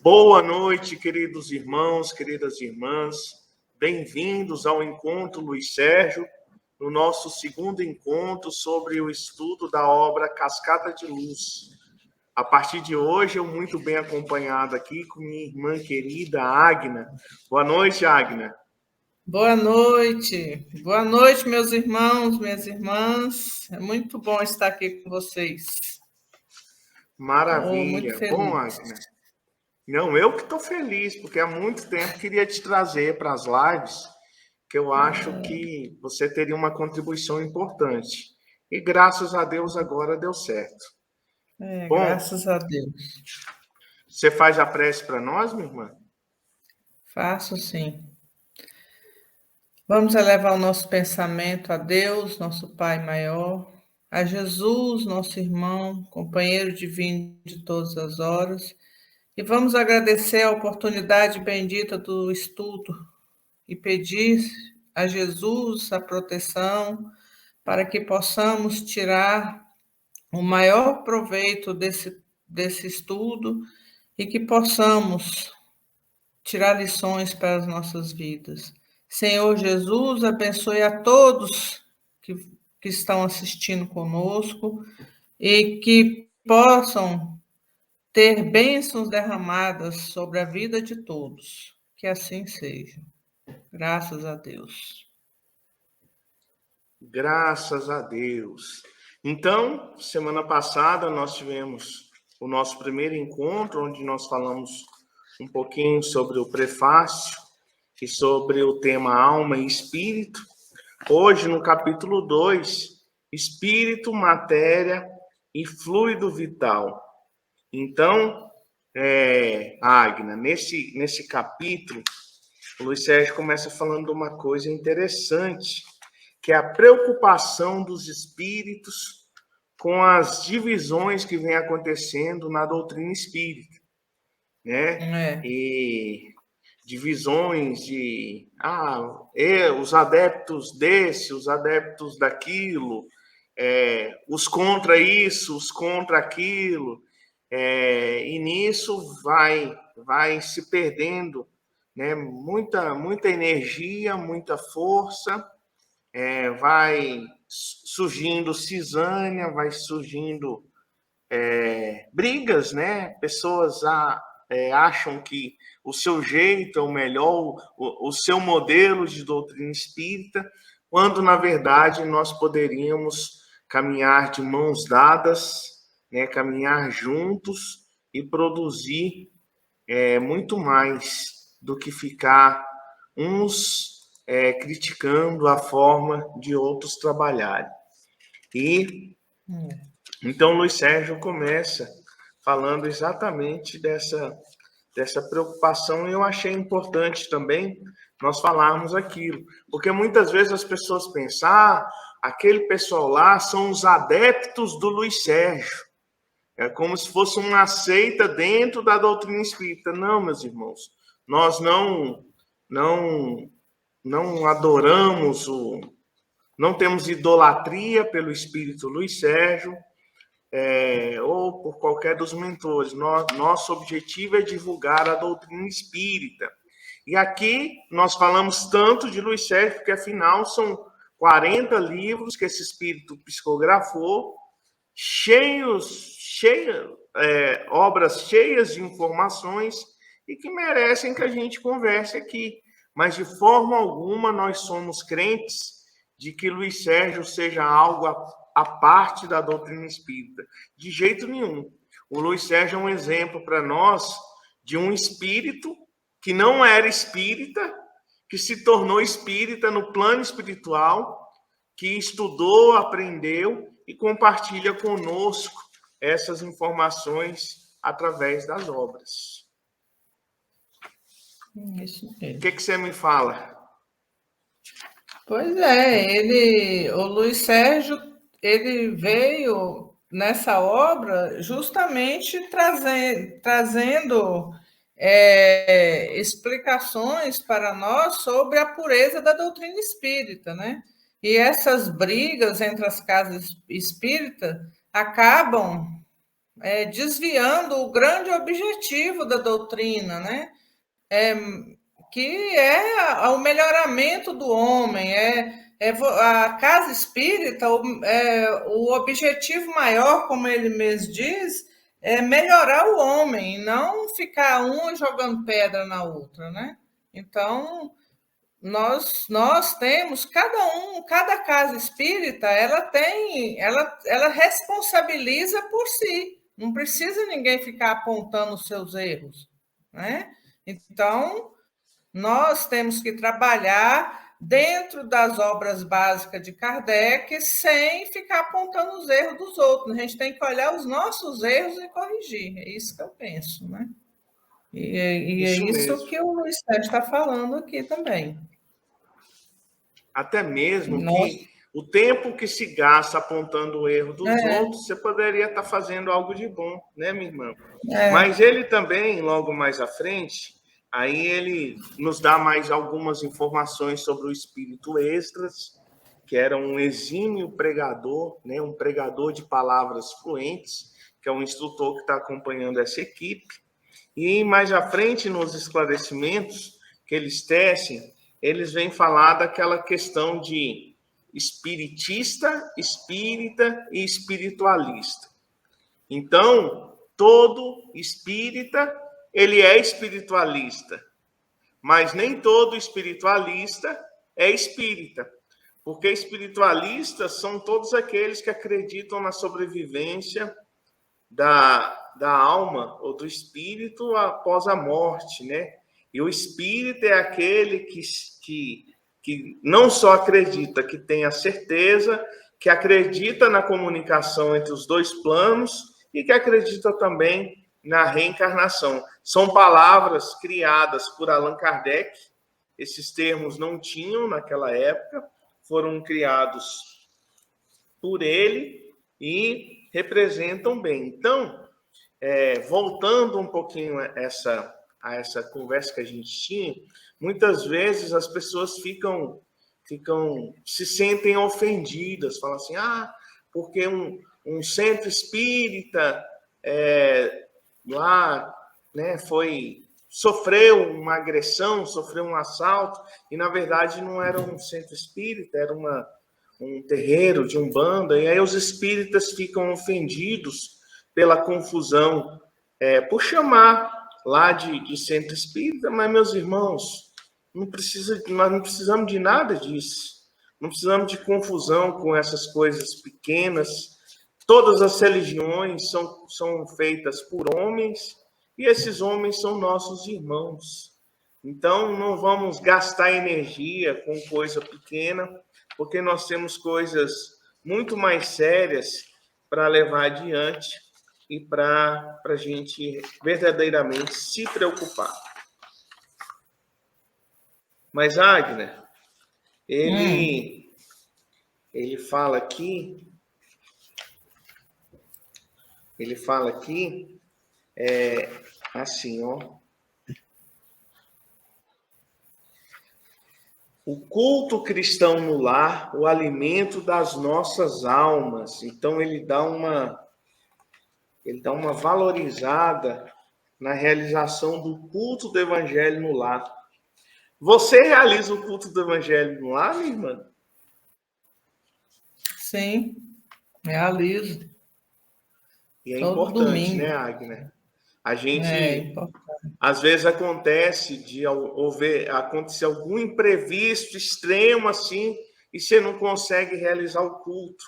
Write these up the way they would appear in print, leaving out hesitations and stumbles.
Boa noite, queridos irmãos, queridas irmãs. Bem-vindos ao Encontro Luiz Sérgio, no nosso segundo encontro sobre o estudo da obra Cascata de Luz. A partir de hoje, eu muito bem acompanhado aqui com minha irmã querida, Agna. Boa noite, Agna. Boa noite. Boa noite, meus irmãos, minhas irmãs. É muito bom estar aqui com vocês. Maravilha. Muito feliz. Bom, Agna. Não, eu que estou feliz, porque há muito tempo queria te trazer para as lives, que eu acho que você teria uma contribuição importante. E graças a Deus agora deu certo. Bom, graças a Deus. Você faz a prece para nós, minha irmã? Faço sim. Vamos elevar o nosso pensamento a Deus, nosso Pai maior, a Jesus, nosso irmão, companheiro divino de todas as horas, e vamos agradecer a oportunidade bendita do estudo e pedir a Jesus a proteção para que possamos tirar o maior proveito desse estudo e que possamos tirar lições para as nossas vidas. Senhor Jesus, abençoe a todos que estão assistindo conosco e que possam ter bênçãos derramadas sobre a vida de todos. Que assim seja. Graças a Deus. Graças a Deus. Então, semana passada nós tivemos o nosso primeiro encontro, onde nós falamos um pouquinho sobre o prefácio e sobre o tema alma e espírito. Hoje, no capítulo 2, espírito, matéria e fluido vital. Então, Agna, nesse capítulo, o Luiz Sérgio começa falando de uma coisa interessante, que é a preocupação dos espíritos com as divisões que vem acontecendo na doutrina espírita, né? E divisões de os adeptos desse, os adeptos daquilo, os contra isso, os contra aquilo, e nisso vai se perdendo, né, muita energia, muita força, vai surgindo cisânia, vai surgindo brigas, né? Pessoas acham que o seu jeito é o melhor, o seu modelo de doutrina espírita, quando, na verdade, nós poderíamos caminhar de mãos dadas, né? Caminhar juntos e produzir muito mais do que ficar uns criticando a forma de outros trabalharem. E então Luiz Sérgio começa falando exatamente dessa preocupação, e eu achei importante também nós falarmos aquilo, porque muitas vezes as pessoas pensam, aquele pessoal lá são os adeptos do Luiz Sérgio, é como se fosse uma seita dentro da doutrina espírita. Não, meus irmãos, nós não adoramos não temos idolatria pelo espírito Luiz Sérgio, ou por qualquer dos mentores. Nosso objetivo é divulgar a doutrina espírita. E aqui nós falamos tanto de Luiz Sérgio, porque afinal são 40 livros que esse espírito psicografou, obras cheias de informações e que merecem que a gente converse aqui. Mas de forma alguma nós somos crentes de que Luiz Sérgio seja algo a parte da doutrina espírita. De jeito nenhum. O Luiz Sérgio é um exemplo para nós de um espírito que não era espírita, que se tornou espírita no plano espiritual, que estudou, aprendeu e compartilha conosco essas informações através das obras. Isso mesmo. O que você me fala? Pois é, o Luiz Sérgio, ele veio nessa obra justamente trazendo explicações para nós sobre a pureza da doutrina espírita, né? E essas brigas entre as casas espíritas acabam desviando o grande objetivo da doutrina, né? Que é o melhoramento do homem, a casa espírita, o objetivo maior, como ele mesmo diz, é melhorar o homem, não ficar um jogando pedra na outra, né? Então, nós temos, cada casa espírita, ela responsabiliza por si, não precisa ninguém ficar apontando os seus erros, né? Então, nós temos que trabalhar dentro das obras básicas de Kardec sem ficar apontando os erros dos outros. A gente tem que olhar os nossos erros e corrigir. É isso que eu penso, né? E é isso mesmo. que o Luiz Sérgio está falando aqui também. Até mesmo que o tempo que se gasta apontando o erro dos outros, você poderia estar fazendo algo de bom, né, minha irmã? Mas ele também, logo mais à frente, aí ele nos dá mais algumas informações sobre o espírito Esdras, que era um exímio pregador, né, um pregador de palavras fluentes, que é um instrutor que está acompanhando essa equipe. E mais à frente, nos esclarecimentos que eles tecem, eles vêm falar daquela questão de espiritista, espírita e espiritualista. Então, todo espírita, ele é espiritualista, mas nem todo espiritualista é espírita, porque espiritualistas são todos aqueles que acreditam na sobrevivência da alma ou do espírito após a morte, né? E o espírito é aquele que não só acredita, que tem a certeza, que acredita na comunicação entre os dois planos e que acredita também na reencarnação. São palavras criadas por Allan Kardec. Esses termos não tinham naquela época, foram criados por ele e representam bem. Então, voltando um pouquinho a essa conversa que a gente tinha, muitas vezes as pessoas se sentem ofendidas, falam assim, porque um centro espírita lá, né, sofreu uma agressão, sofreu um assalto, e na verdade não era um centro espírita, era um terreiro de Umbanda, e aí os espíritas ficam ofendidos pela confusão, por chamar lá de centro espírita, mas, meus irmãos, nós não precisamos de nada disso, não precisamos de confusão com essas coisas pequenas. Todas as religiões são feitas por homens, e esses homens são nossos irmãos. Então, não vamos gastar energia com coisa pequena, porque nós temos coisas muito mais sérias para levar adiante e para a gente verdadeiramente se preocupar. Mas, Agner, ele fala aqui, assim, ó. O culto cristão no lar, o alimento das nossas almas. Então, ele dá uma valorizada na realização do culto do evangelho no lar. Você realiza o culto do evangelho no lar, minha irmã? Sim, realizo. E é todo importante, domingo, né, Agner? A gente, às vezes acontece de acontecer algum imprevisto extremo assim, e você não consegue realizar o culto.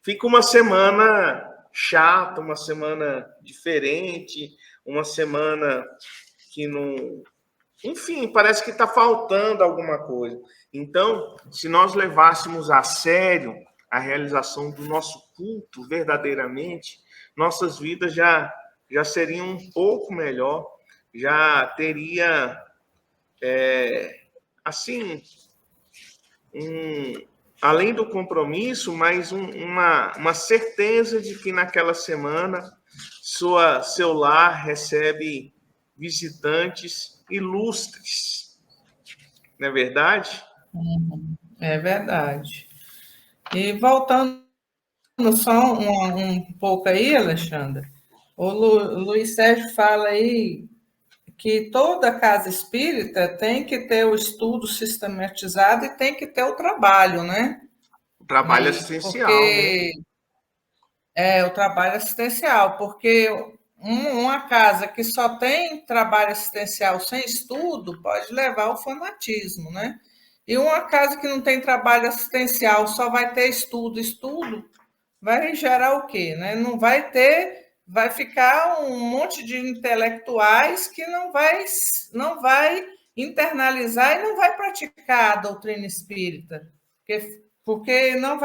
Fica uma semana chata, uma semana diferente, uma semana que não... Enfim, parece que está faltando alguma coisa. Então, se nós levássemos a sério a realização do nosso culto verdadeiramente, nossas vidas já seriam um pouco melhor, já teria, assim, além do compromisso, mais uma certeza de que naquela semana seu lar recebe visitantes ilustres. Não é verdade? É verdade. E voltando só um pouco aí, Alexandre, Luiz Sérgio fala aí que toda casa espírita tem que ter o estudo sistematizado e tem que ter o trabalho, né? O trabalho assistencial, né? Porque o trabalho assistencial, porque uma casa que só tem trabalho assistencial sem estudo pode levar ao fanatismo, né? E uma casa que não tem trabalho assistencial só vai ter estudo, vai gerar o quê? Né? Não vai ter, vai ficar um monte de intelectuais que não vai internalizar e não vai praticar a doutrina espírita, porque não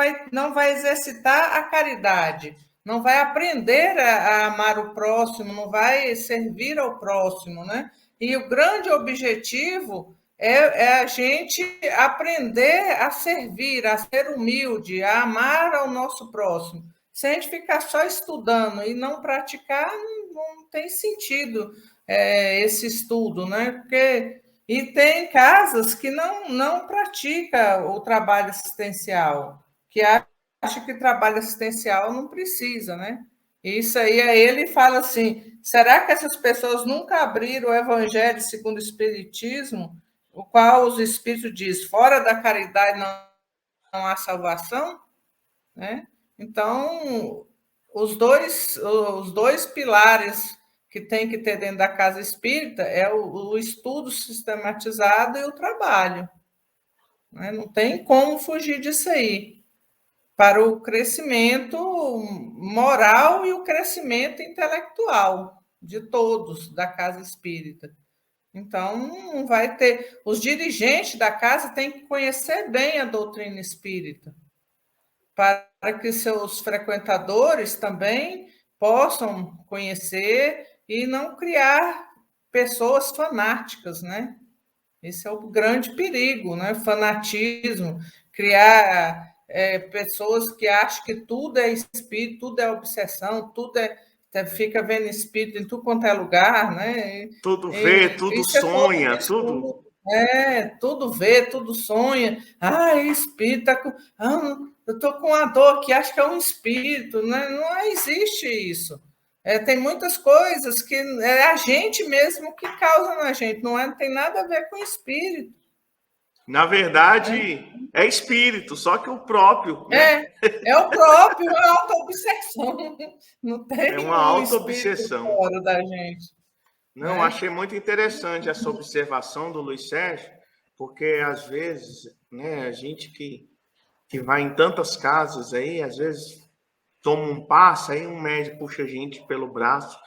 vai exercitar a caridade, não vai aprender a amar o próximo, não vai servir ao próximo, né? E o grande objetivo é a gente aprender a servir, a ser humilde, a amar ao nosso próximo. Se a gente ficar só estudando e não praticar, não tem sentido esse estudo, né? E tem casas que não pratica o trabalho assistencial, que acha que trabalho assistencial não precisa, né? Isso aí ele fala assim: será que essas pessoas nunca abriram o Evangelho segundo o Espiritismo, o qual os Espíritos diz, fora da caridade não há salvação? Né? Então, os dois pilares que tem que ter dentro da casa espírita é o estudo sistematizado e o trabalho. Né? Não tem como fugir disso aí, para o crescimento moral e o crescimento intelectual de todos da casa espírita. Então, não vai ter. Os dirigentes da casa têm que conhecer bem a doutrina espírita, para que seus frequentadores também possam conhecer e não criar pessoas fanáticas, né? Esse é o grande perigo, né? Fanatismo, criar pessoas que acham que tudo é espírito, tudo é obsessão, fica vendo espírito em tudo quanto é lugar, né? Tudo vê, tudo Isso é todo sonha, tudo. discurso. Tudo vê, tudo sonha. Espírito, eu estou com uma dor que acho que é um espírito, né? Não existe isso. Tem muitas coisas que é a gente mesmo que causa na gente, não tem nada a ver com espírito. Na verdade, é espírito, só que o próprio, né? É o próprio, é a autoobsessão. Não É uma tem um espírito autoobsessão. fora da gente. Não, Né? achei muito interessante essa observação do Luiz Sérgio, porque às vezes, né, a gente que vai em tantas casas aí, às vezes toma um passo, aí um médico puxa a gente pelo braço.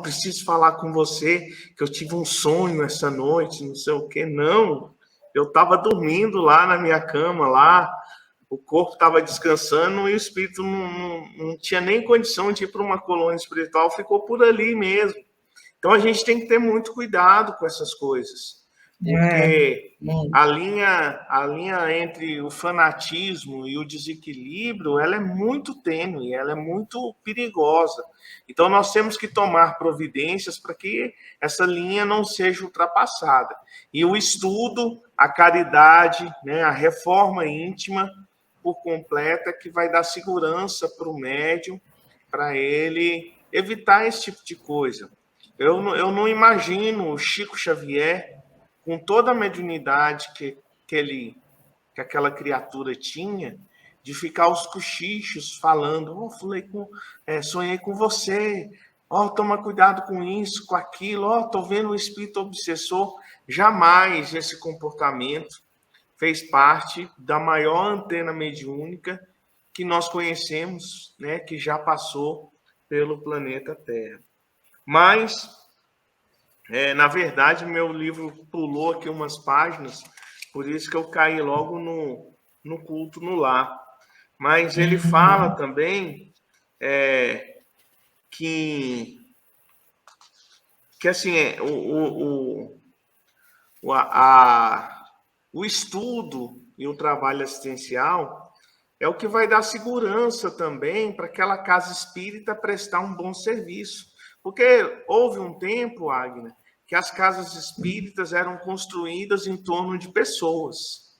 Preciso falar com você, que eu tive um sonho essa noite, não sei o quê. Não, eu estava dormindo lá na minha cama, lá, o corpo estava descansando e o espírito não tinha nem condição de ir para uma colônia espiritual, ficou por ali mesmo. Então a gente tem que ter muito cuidado com essas coisas, porque a linha entre o fanatismo e o desequilíbrio, ela é muito tênue, ela é muito perigosa. Então nós temos que tomar providências para que essa linha não seja ultrapassada. E o estudo, a caridade, né, a reforma íntima por completa, que vai dar segurança para o médium, para ele evitar esse tipo de coisa. Eu não imagino o Chico Xavier, com toda a mediunidade que aquela criatura tinha, de ficar aos cochichos falando, sonhei com você, toma cuidado com isso, com aquilo, estou vendo o espírito obsessor. Jamais esse comportamento fez parte da maior antena mediúnica que nós conhecemos, né, que já passou pelo planeta Terra. Mas, na verdade, meu livro pulou aqui umas páginas, por isso que eu caí logo no culto no lar. Mas ele fala também que assim, o estudo e o trabalho assistencial é o que vai dar segurança também para aquela casa espírita prestar um bom serviço. Porque houve um tempo, Agnes, que as casas espíritas eram construídas em torno de pessoas.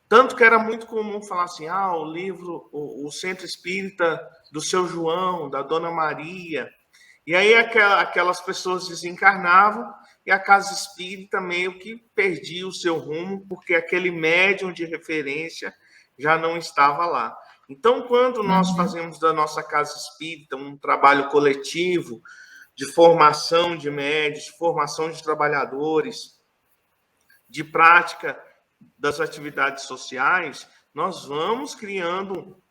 Tanto que era muito comum falar assim, o centro espírita do seu João, da Dona Maria. E aí aquelas pessoas desencarnavam e a casa espírita meio que perdia o seu rumo, porque aquele médium de referência já não estava lá. Então, quando nós fazemos da nossa casa espírita um trabalho coletivo de formação de médios, de formação de trabalhadores, de prática das atividades sociais, nós vamos criando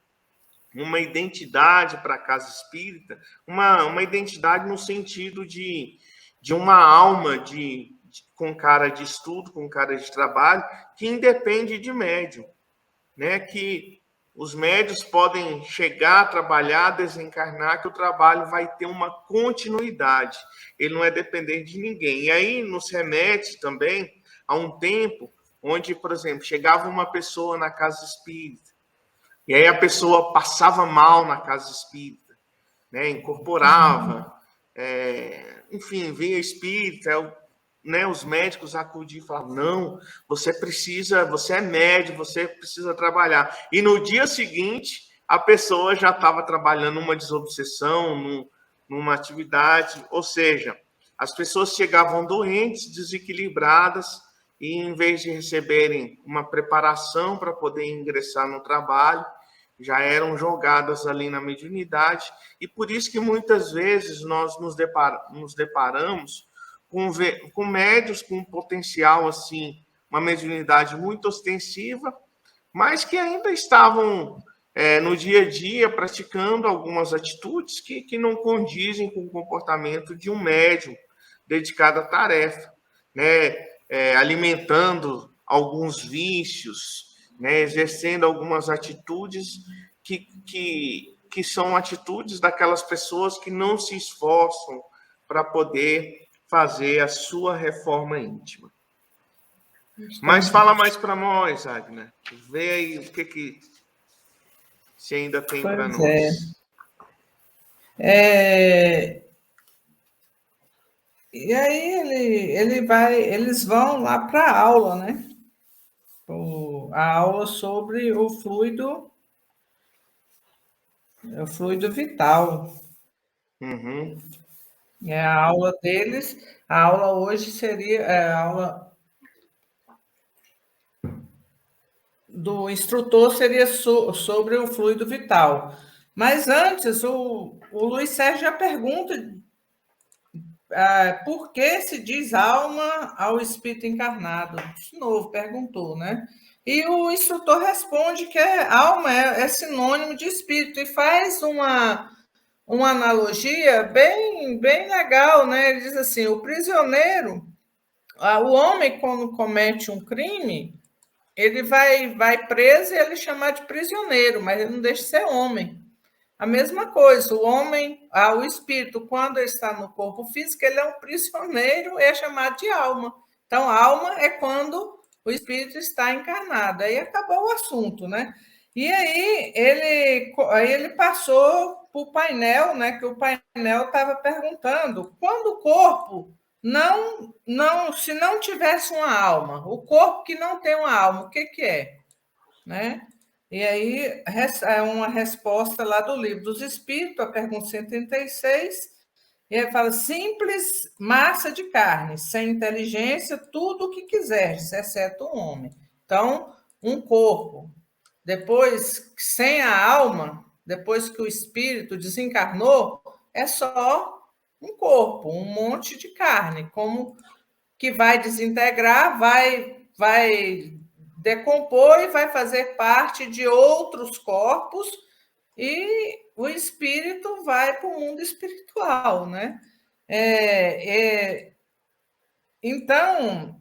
uma identidade para a casa espírita, uma identidade no sentido de uma alma com cara de estudo, com cara de trabalho, que independe de médium, né? Que os médios podem chegar a trabalhar, desencarnar, que o trabalho vai ter uma continuidade, ele não é dependente de ninguém. E aí nos remete também a um tempo onde, por exemplo, chegava uma pessoa na casa espírita, e aí a pessoa passava mal na casa espírita, né? Incorporava, enfim, vinha espírita, né? Os médicos acudiam e falavam, não, você é médico, você precisa trabalhar. E no dia seguinte, a pessoa já estava trabalhando numa desobsessão, numa atividade, ou seja, as pessoas chegavam doentes, desequilibradas, e em vez de receberem uma preparação para poder ingressar no trabalho, já eram jogadas ali na mediunidade, e por isso que muitas vezes nós nos deparamos com médios com um potencial, assim, uma mediunidade muito ostensiva, mas que ainda estavam no dia a dia praticando algumas atitudes que não condizem com o comportamento de um médium dedicado à tarefa, né? Alimentando alguns vícios, né? Exercendo algumas atitudes que são atitudes daquelas pessoas que não se esforçam para poder fazer a sua reforma íntima. Mas fala mais para nós, Agner. Vê aí o que você ainda tem para nós. E aí eles vão lá para a aula, né? A aula sobre o fluido vital. Uhum. A aula deles, a aula hoje seria a aula do instrutor seria sobre o fluido vital. Mas antes, o Luiz Sérgio já pergunta por que se diz alma ao espírito encarnado? De novo, perguntou, né? E o instrutor responde que alma é sinônimo de espírito e faz uma analogia bem legal, né? Ele diz assim, o prisioneiro, o homem, quando comete um crime, ele vai preso e ele é chamado de prisioneiro, mas ele não deixa de ser homem. A mesma coisa, o homem, o espírito, quando ele está no corpo físico, ele é um prisioneiro, é chamado de alma. Então, alma é quando o espírito está encarnado. Aí acabou o assunto, né? E aí ele passou para o painel, né? Que o painel estava perguntando quando o corpo se não tivesse uma alma, o corpo que não tem uma alma, o que é, né? E aí é uma resposta lá do Livro dos Espíritos, a pergunta 136, e ele fala, simples massa de carne, sem inteligência, tudo o que quiseres, exceto um homem. Então, um corpo, depois, sem a alma, depois que o espírito desencarnou, é só um corpo, um monte de carne, como que vai desintegrar, vai decompor e vai fazer parte de outros corpos e o espírito vai para o mundo espiritual, né? Então,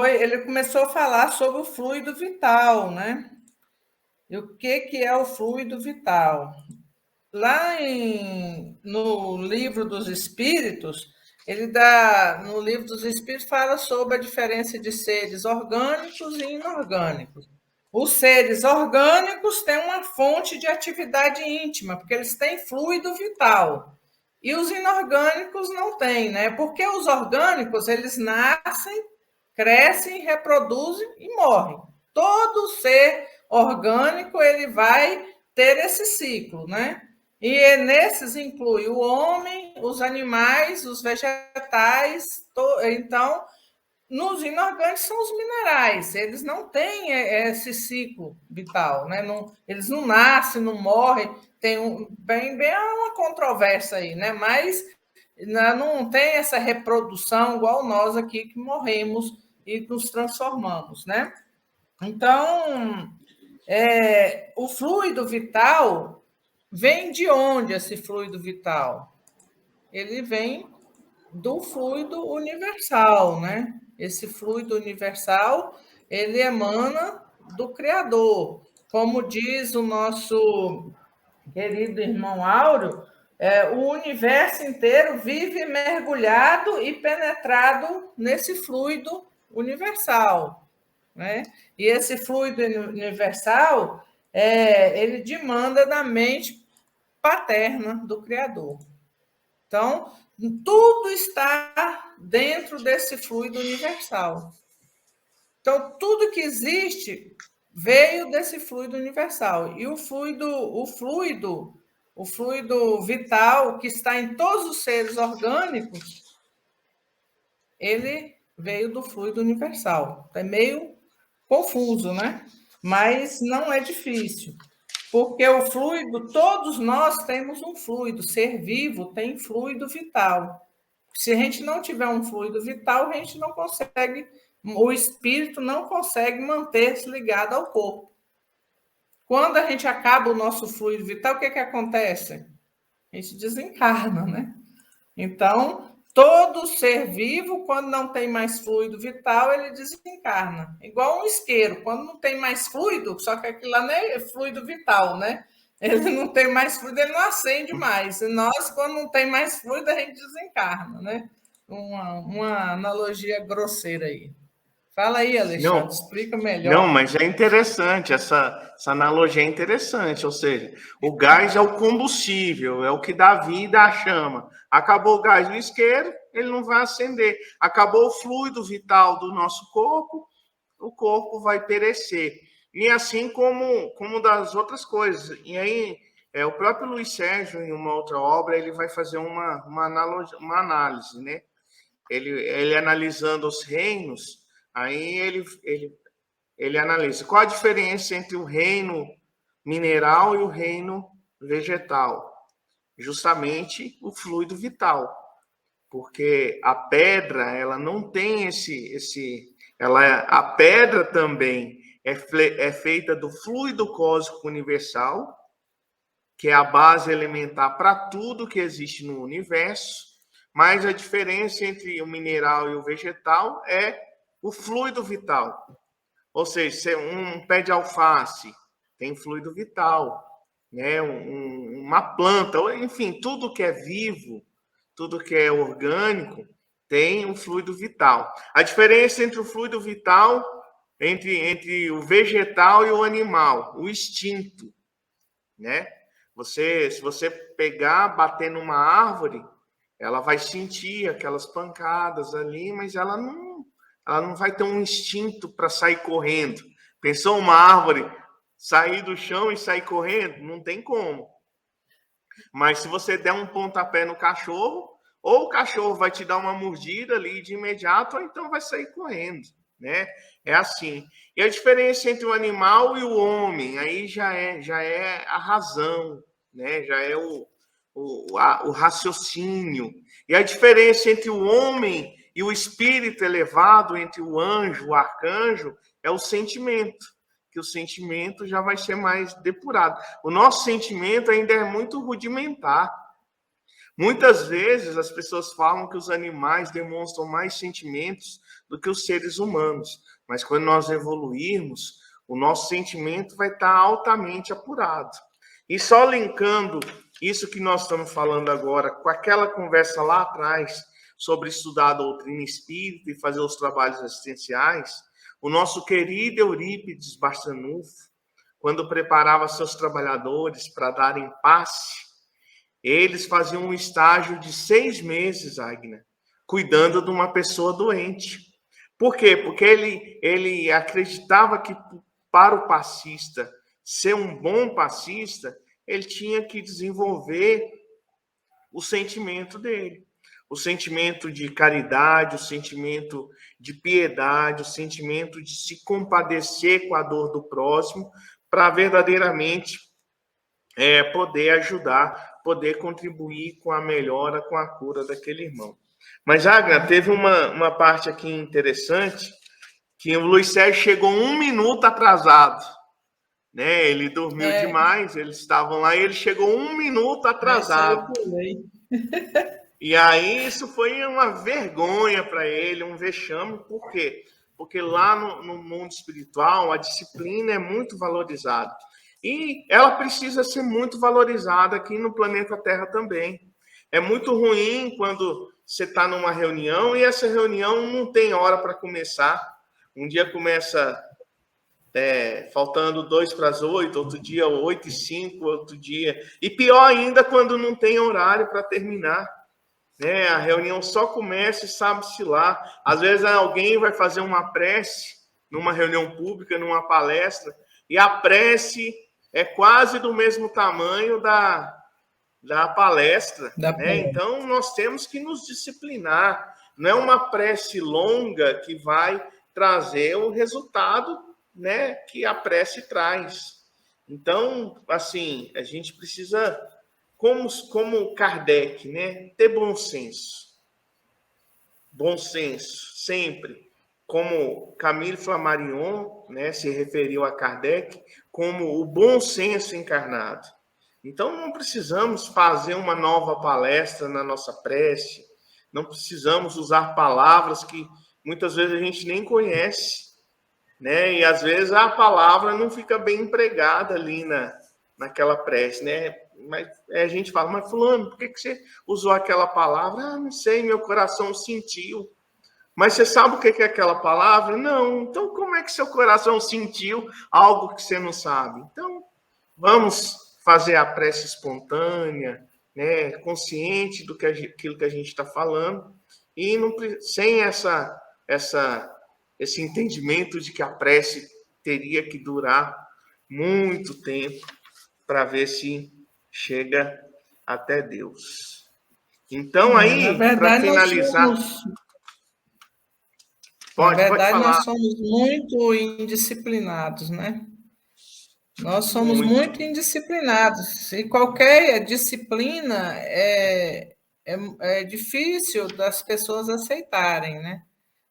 ele começou a falar sobre o fluido vital, né? E o que é o fluido vital? Lá no Livro dos Espíritos, no Livro dos Espíritos fala sobre a diferença de seres orgânicos e inorgânicos. Os seres orgânicos têm uma fonte de atividade íntima, porque eles têm fluido vital. E os inorgânicos não têm, né? Porque os orgânicos, eles nascem, crescem, reproduzem e morrem. Todo ser orgânico, ele vai ter esse ciclo, né? E nesses inclui o homem, os animais, os vegetais. Então, nos inorgânicos são os minerais, eles não têm esse ciclo vital, né? Não, eles não nascem, não morrem, tem bem uma controvérsia aí, né? Mas não tem essa reprodução igual nós aqui que morremos e nos transformamos, né? Então, o fluido vital vem de onde esse fluido vital? Ele vem do fluido universal, né? Esse fluido universal, ele emana do Criador. Como diz o nosso querido irmão Áureo, o universo inteiro vive mergulhado e penetrado nesse fluido universal, né? E esse fluido universal, ele demanda da mente paterna do Criador. Então, tudo está dentro desse fluido universal. Então, tudo que existe veio desse fluido universal. E o fluido vital que está em todos os seres orgânicos, ele veio do fluido universal. É meio confuso, né? Mas não é difícil. Porque o fluido, todos nós temos um fluido, ser vivo tem fluido vital. Se a gente não tiver um fluido vital, a gente não consegue, o espírito não consegue manter-se ligado ao corpo. Quando a gente acaba o nosso fluido vital, o que acontece? A gente desencarna, né? Então, todo ser vivo, quando não tem mais fluido vital, ele desencarna. Igual um isqueiro, quando não tem mais fluido, só que aquilo lá não é fluido vital, né? Ele não tem mais fluido, ele não acende mais. E nós, quando não tem mais fluido, a gente desencarna, né? Uma analogia grosseira aí. Fala aí, Alexandre, explica melhor. Não, mas é interessante, essa analogia é interessante, ou seja, o gás é o combustível, é o que dá vida à chama. Acabou o gás do isqueiro, ele não vai acender. Acabou o fluido vital do nosso corpo, o corpo vai perecer. E assim como das outras coisas. E aí, o próprio Luiz Sérgio, em uma outra obra, ele vai fazer uma análise, né? Ele analisando os reinos, aí ele analisa qual a diferença entre o reino mineral e o reino vegetal. Justamente o fluido vital. Porque a pedra, ela não tem a pedra também é feita do fluido cósmico universal, que é a base elementar para tudo que existe no universo, mas a diferença entre o mineral e o vegetal é o fluido vital. Ou seja, um pé de alface tem fluido vital, né? Uma planta, enfim, tudo que é vivo, tudo que é orgânico, tem um fluido vital. A diferença entre o fluido vital, entre o vegetal e o animal, o instinto, né? Se você pegar, bater numa árvore, ela vai sentir aquelas pancadas ali, mas ela não vai ter um instinto para sair correndo. Pensou uma árvore sair do chão e sair correndo? Não tem como. Mas se você der um pontapé no cachorro, ou o cachorro vai te dar uma mordida ali de imediato, ou então vai sair correndo, né? É assim. E a diferença entre o animal e o homem, aí já é a razão, né? Já é o raciocínio. E a diferença entre o homem e o espírito elevado, entre o anjo, o arcanjo, é o sentimento. Que o sentimento já vai ser mais depurado. O nosso sentimento ainda é muito rudimentar. Muitas vezes as pessoas falam que os animais demonstram mais sentimentos do que os seres humanos, mas quando nós evoluirmos, o nosso sentimento vai estar altamente apurado. E só linkando isso que nós estamos falando agora com aquela conversa lá atrás sobre estudar a doutrina espírita e fazer os trabalhos assistenciais, o nosso querido Eurípides Barçanufo, quando preparava seus trabalhadores para darem passe, eles faziam um estágio de 6 meses, Agna, cuidando de uma pessoa doente. Por quê? Porque ele acreditava que para o passista ser um bom passista, ele tinha que desenvolver o sentimento dele. O sentimento de caridade, o sentimento de piedade, o sentimento de se compadecer com a dor do próximo, para verdadeiramente poder ajudar, poder contribuir com a melhora, com a cura daquele irmão. Mas, Agna, teve uma parte aqui interessante, que o Luiz Sérgio chegou 1 minuto atrasado. Né? Ele dormiu demais, eles estavam lá e ele chegou 1 minuto atrasado. E aí isso foi uma vergonha para ele, um vexame. Por quê? Porque lá no mundo espiritual a disciplina é muito valorizada. E ela precisa ser muito valorizada aqui no planeta Terra também. É muito ruim quando você está numa reunião e essa reunião não tem hora para começar. Um dia começa faltando 7:55, outro dia 8:05, outro dia. E pior ainda quando não tem horário para terminar. Né? A reunião só começa e sabe-se lá. Às vezes alguém vai fazer uma prece numa reunião pública, numa palestra, e a prece é quase do mesmo tamanho da palestra. Né? Então, nós temos que nos disciplinar. Não é uma prece longa que vai trazer o resultado, né, que a prece traz. Então, assim, a gente precisa, como Kardec, né, ter bom senso. Bom senso, sempre. Como Camille Flammarion, né, se referiu a Kardec, como o bom senso encarnado. Então, não precisamos fazer uma nova palestra na nossa prece, não precisamos usar palavras que muitas vezes a gente nem conhece, né? E às vezes a palavra não fica bem empregada ali naquela prece, né? Mas a gente fala, mas fulano, por que você usou aquela palavra? Ah, não sei, meu coração sentiu. Mas você sabe o que é aquela palavra? Não. Então, como é que seu coração sentiu algo que você não sabe? Então, vamos fazer a prece espontânea, né? Consciente do que aquilo que a gente está falando, e não, sem esse entendimento de que a prece teria que durar muito tempo para ver se chega até Deus. Então, aí, para finalizar... Na verdade, nós somos muito indisciplinados, né? Nós somos muito indisciplinados. E qualquer disciplina é difícil das pessoas aceitarem, né?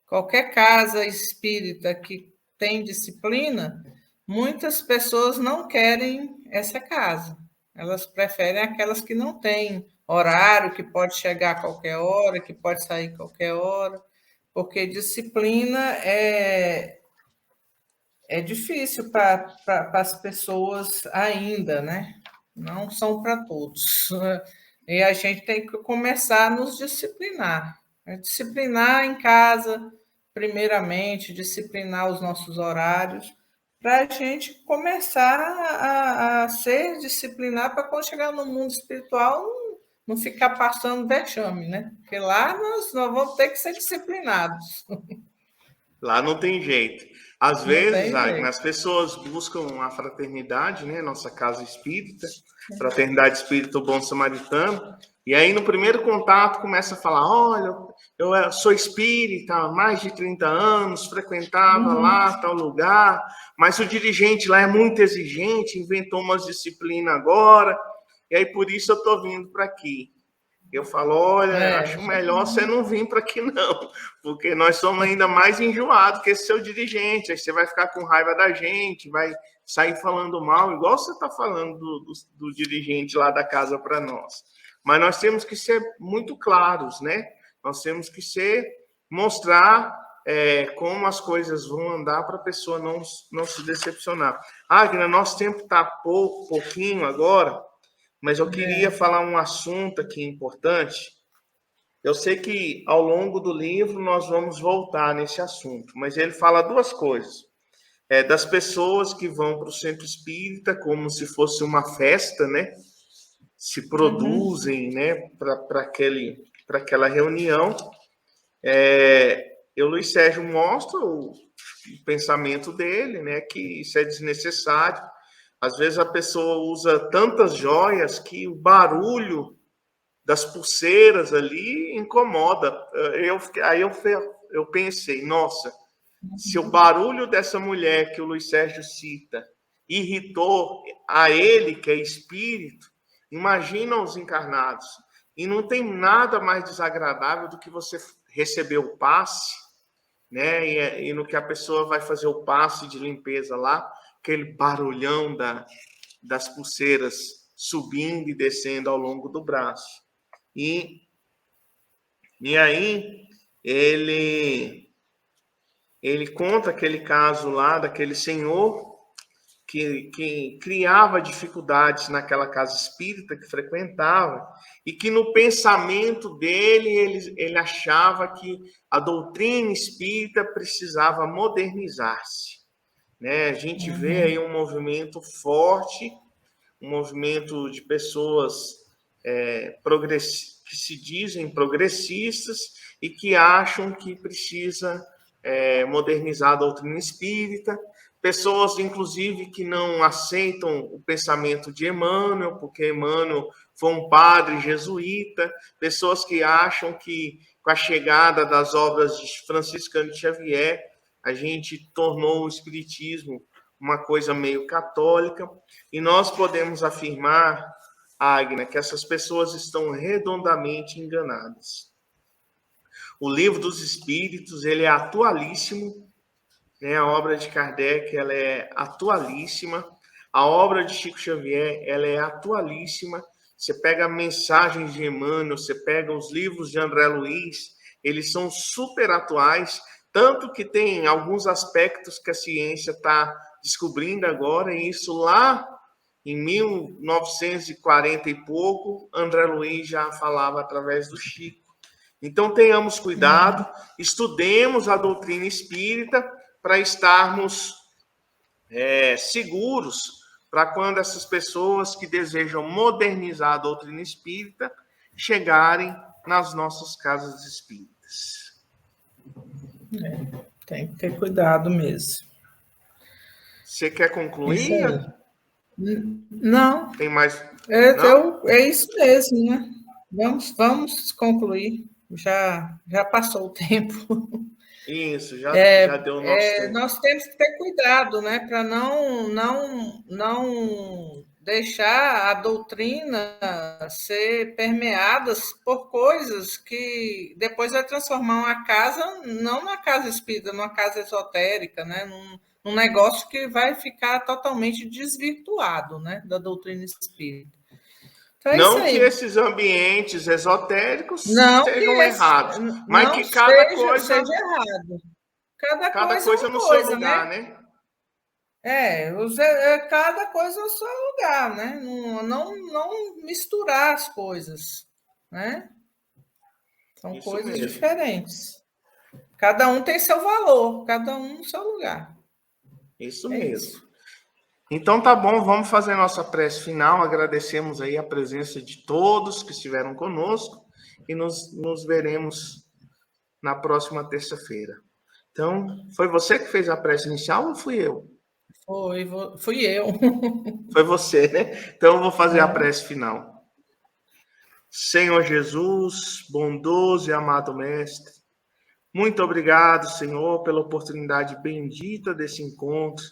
Qualquer casa espírita que tem disciplina, muitas pessoas não querem essa casa. Elas preferem aquelas que não têm horário, que pode chegar a qualquer hora, que pode sair a qualquer hora, porque disciplina é difícil para as pessoas ainda, né? Não são para todos. E a gente tem que começar a nos disciplinar. Disciplinar em casa, primeiramente, disciplinar os nossos horários, para a gente começar a ser disciplinar, para quando chegar no mundo espiritual não ficar passando vexame, né? Porque lá nós vamos ter que ser disciplinados. Lá não tem jeito. Às vezes, as pessoas buscam a fraternidade, né? Nossa casa espírita, Fraternidade Espírita Bom Samaritano, e aí no primeiro contato começa a falar, olha, eu sou espírita há mais de 30 anos, frequentava lá, tal lugar, mas o dirigente lá é muito exigente, inventou umas disciplinas agora, e aí por isso eu estou vindo para aqui. Eu falo, olha, acho melhor você não vir para aqui não, porque nós somos ainda mais enjoados que esse seu dirigente, aí você vai ficar com raiva da gente, vai sair falando mal, igual você está falando do dirigente lá da casa para nós. Mas nós temos que ser muito claros, né? Nós temos que mostrar como as coisas vão andar para a pessoa não se decepcionar. Agna, nosso tempo está pouquinho agora, mas eu queria falar um assunto aqui importante. Eu sei que ao longo do livro nós vamos voltar nesse assunto, mas ele fala duas coisas. Das pessoas que vão para o centro espírita como se fosse uma festa, né? Se produzem, né, para aquela reunião. O Luiz Sérgio mostra o pensamento dele, né, que isso é desnecessário. Às vezes a pessoa usa tantas joias que o barulho das pulseiras ali incomoda. Eu pensei, nossa, se o barulho dessa mulher que o Luiz Sérgio cita irritou a ele, que é espírito, imagina os encarnados. E não tem nada mais desagradável do que você receber o passe, né? E no que a pessoa vai fazer o passe de limpeza lá, aquele barulhão das pulseiras subindo e descendo ao longo do braço. E aí ele conta aquele caso lá daquele senhor que criava dificuldades naquela casa espírita que frequentava e que no pensamento dele ele achava que a doutrina espírita precisava modernizar-se, né? A gente vê aí um movimento forte, um movimento de pessoas que se dizem progressistas e que acham que precisa modernizar a doutrina espírita, pessoas, inclusive, que não aceitam o pensamento de Emmanuel, porque Emmanuel foi um padre jesuíta, pessoas que acham que, com a chegada das obras de Franciscano de Xavier, a gente tornou o espiritismo uma coisa meio católica, e nós podemos afirmar, Agna, que essas pessoas estão redondamente enganadas. O Livro dos Espíritos, ele é atualíssimo, né? A obra de Kardec, ela é atualíssima. A obra de Chico Xavier, ela é atualíssima. Você pega mensagens de Emmanuel, você pega os livros de André Luiz, eles são super atuais, tanto que tem alguns aspectos que a ciência está descobrindo agora, e isso lá em 1940 e pouco, André Luiz já falava através do Chico. Então, tenhamos cuidado, estudemos a doutrina espírita para estarmos seguros para quando essas pessoas que desejam modernizar a doutrina espírita chegarem nas nossas casas espíritas. Tem que ter cuidado mesmo. Você quer concluir? Não. Tem mais? É isso mesmo, né? Vamos concluir. Já passou o tempo. Isso, já deu o nosso tempo. Nós temos que ter cuidado, né? Para não deixar a doutrina ser permeada por coisas que depois vai transformar uma casa, não numa casa espírita, numa casa esotérica, né? Num negócio que vai ficar totalmente desvirtuado, né? Da doutrina espírita. Então, não que esses ambientes esotéricos sejam errados, mas que cada coisa seja errado. Cada coisa no seu lugar, né? Cada coisa no seu lugar, né? Não misturar as coisas, né? São Isso coisas mesmo. Diferentes. Cada um tem seu valor, cada um no seu lugar. Isso mesmo. Então tá bom, vamos fazer nossa prece final. Agradecemos aí a presença de todos que estiveram conosco e nos veremos na próxima terça-feira. Então, foi você que fez a prece inicial ou fui eu? Fui eu. Foi você, né? Então eu vou fazer a prece final. Senhor Jesus, bondoso e amado Mestre, muito obrigado, Senhor, pela oportunidade bendita desse encontro,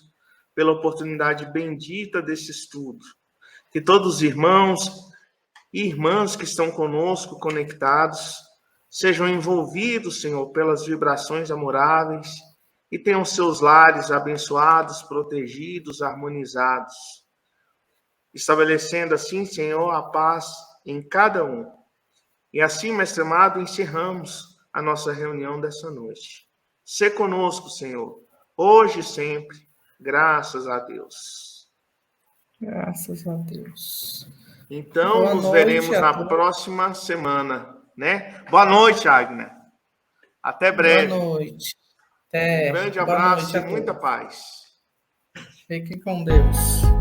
pela oportunidade bendita desse estudo. Que todos os irmãos e irmãs que estão conosco, conectados, sejam envolvidos, Senhor, pelas vibrações amoráveis e tenham seus lares abençoados, protegidos, harmonizados, estabelecendo assim, Senhor, a paz em cada um. E assim, Mestre amado, encerramos a nossa reunião dessa noite. Sê conosco, Senhor, hoje e sempre, graças a Deus. Graças a Deus. Então, nos veremos na próxima semana, né? Boa noite, Agna. Até breve. Boa noite. Um grande abraço e muita paz. Fique com Deus.